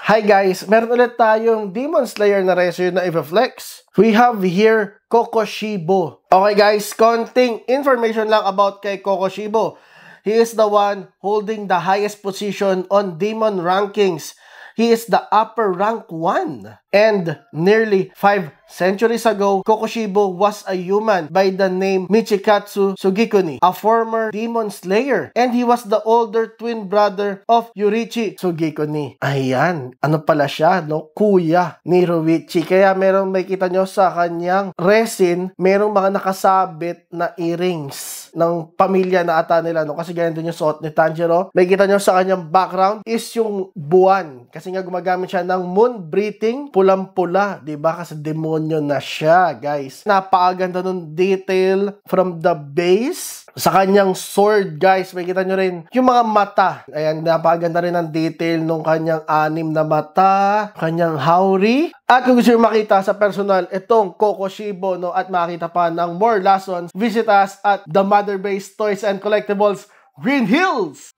Hi guys, meron ulit tayong Demon Slayer na resume na i-flex. We have here Kokoshibo. Okay guys, konting information lang about kay Kokoshibo. He is the one holding the highest position on demon rankings. He is the upper rank 1. And nearly 5 centuries ago, Kokoshibo was a human by the name Michikatsu Sugikuni, a former demon slayer. And he was the older twin brother of Yurichi Sugikuni. Ayan, ano pala siya, no? Kuya ni Ruichi. Kaya merong makikita nyo sa kanyang resin, merong mga nakasabit na earrings ng pamilya na ata nila, no? Kasi ganyan din yung suot ni Tanjiro. Makikita nyo sa kanyang background is yung buwan. Kasi nga gumagamit siya ng moon breathing, pulang-pula, diba? Kasi demonyo na siya, guys. Napakaganda ng detail from the base sa kanyang sword, guys. Makikita nyo rin yung mga mata. Ayan, napakaganda rin ang detail ng kanyang 6 na mata, kanyang hauri. At kung gusto nyo makita sa personal, itong Kokoshibo, no, at makita pa ng more lessons, visit us at the Mother Base Toys and Collectibles, Green Hills!